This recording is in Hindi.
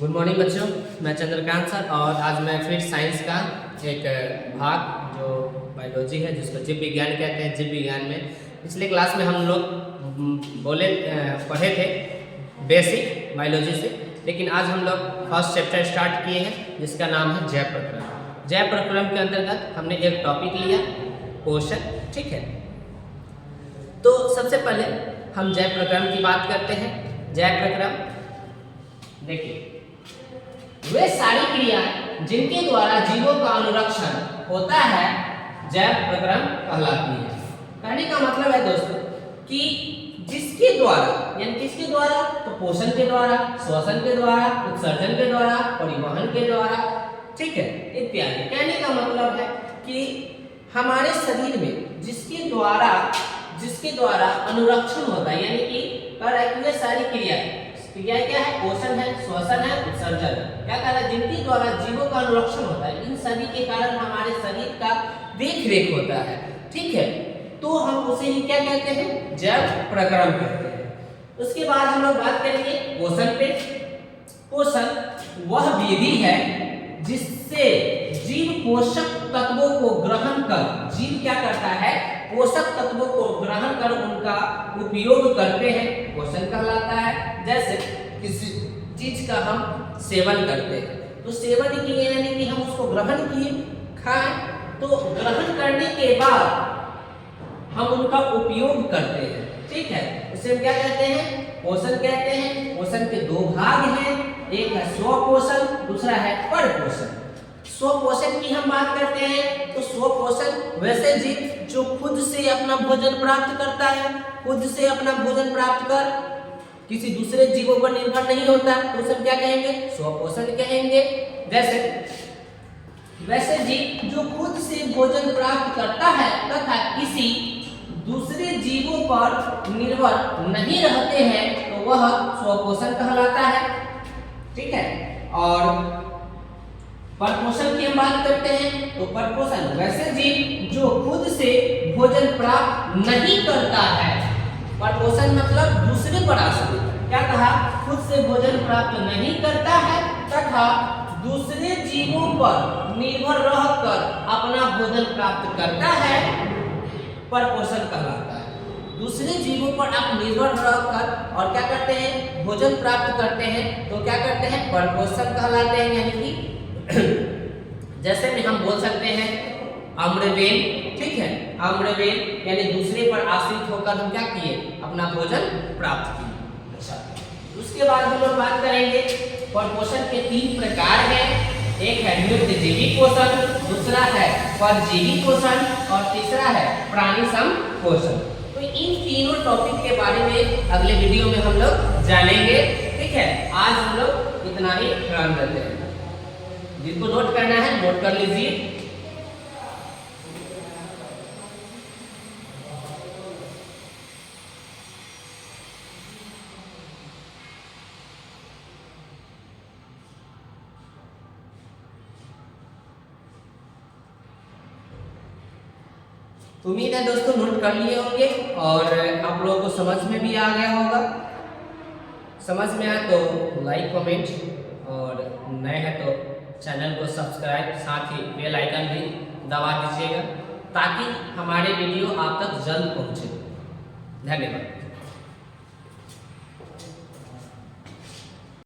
गुड मॉर्निंग बच्चों, मैं चंद्रकांत सर और आज मैं फिर साइंस का एक भाग जो बायोलॉजी है जिसको जीव विज्ञान कहते हैं। जीव विज्ञान में पिछले क्लास में हम लोग पढ़े थे बेसिक बायोलॉजी से, लेकिन आज हम लोग फर्स्ट चैप्टर स्टार्ट किए हैं जिसका नाम है जैव प्रक्रम। जैव प्रक्रम के अंतर्गत हमने एक टॉपिक लिया पोषण, ठीक है। तो सबसे पहले हम जैव प्रक्रम की बात करते हैं। जैव प्रक्रम देखिए, वे सारी क्रियाएं जिनके द्वारा जीवों का अनुरक्षण होता है जैव प्रक्रम कहलाती है। कहने का मतलब है दोस्तों कि जिसके द्वारा, यानी किसके द्वारा, तो पोषण के द्वारा, श्वसन के द्वारा, उत्सर्जन के द्वारा, परिवहन के द्वारा, ठीक है, इत्यादि। कहने का मतलब है कि हमारे शरीर में जिसके द्वारा अनुरक्षण होता है, यानी कि वे सारी क्रियाएं क्या है, पोषण है, श्वसन है, उत्सर्जन है, क्या कह रहा है, जिनके द्वारा जीवों का अनुरक्षण होता है, इन सभी के कारण हमारे शरीर का देख रेख होता है, ठीक है। तो हम उसे ही क्या कहते हैं, जैव प्रक्रम कहते हैं। उसके बाद हम लोग बात करेंगे पोषण पे। पोषण वह विधि है जिससे जीव पोषक तत्वों को ग्रहण कर, जीव क्या करता है, पोषक तत्वों को ग्रहण कर उनका उपयोग करते हैं, पोषण कहलाता है। जैसे किसी चीज का हम सेवन करते हैं, तो सेवन किए यानी कि हम उसको ग्रहण किए, खाएं, तो ग्रहण करने के बाद हम उनका उपयोग करते हैं, ठीक है। उसे हम क्या कहते हैं, पोषण कहते हैं। पोषण के दो भाग हैं, एक है स्वपोषण, दूसरा है परपोषण। स्वपोषण की हम बात करते हैं तो स्वपोषण वैसे जीव जो खुद से अपना भोजन प्राप्त करता है, खुद से अपना भोजन प्राप्त कर किसी दूसरे जीवों पर निर्भर नहीं होता, तो उसे क्या कहेंगे, स्वपोषण कहेंगे। जैसे वैसे जीव जो खुद से भोजन प्राप्त करता है तथा किसी दूसरे जीवों पर निर्भर नहीं रहते हैं तो वह स्वपोषण कहलाता है, ठीक है। और परपोषण की हम बात करते हैं तो परपोषण वैसे जीव जो खुद से भोजन प्राप्त नहीं करता है, परपोषण मतलब दूसरे पर आश्रित, क्या कहा, खुद से भोजन प्राप्त नहीं करता है तथा दूसरे जीवों पर निर्भर रहकर अपना भोजन प्राप्त करता है, परपोषण कहलाता है। दूसरे जीवों पर आप निर्भर रहकर और क्या करते हैं, भोजन प्राप्त करते हैं, तो क्या करते हैं, परपोषण कहलाते हैं। यानी कि जैसे में हम बोल सकते हैं अम्रवेल, ठीक है, अम्रवेल यानी दूसरे पर आश्रित होकर हम क्या किए, अपना भोजन प्राप्त किए। अच्छा, उसके बाद हम लोग बात करेंगे परपोषण के 3 प्रकार हैं। एक है मृतजीवी पोषण, दूसरा है परजीवी पोषण और तीसरा है प्राणी संपोषण। तो इन तीनों टॉपिक के बारे में अगले वीडियो में हम लोग जानेंगे, ठीक है। आज हम लोग इतना ही ध्यान देते हैं। जिनको नोट करना है नोट कर लीजिए। उम्मीद है दोस्तों नोट कर लिए होंगे और आप लोगों को समझ में भी आ गया होगा। समझ में आए तो लाइक कमेंट, और नए हैं तो चैनल को सब्सक्राइब, साथ ही बेल आइकन भी दबा दीजिएगा ताकि हमारे वीडियो आप तक जल्द पहुंचे। धन्यवाद।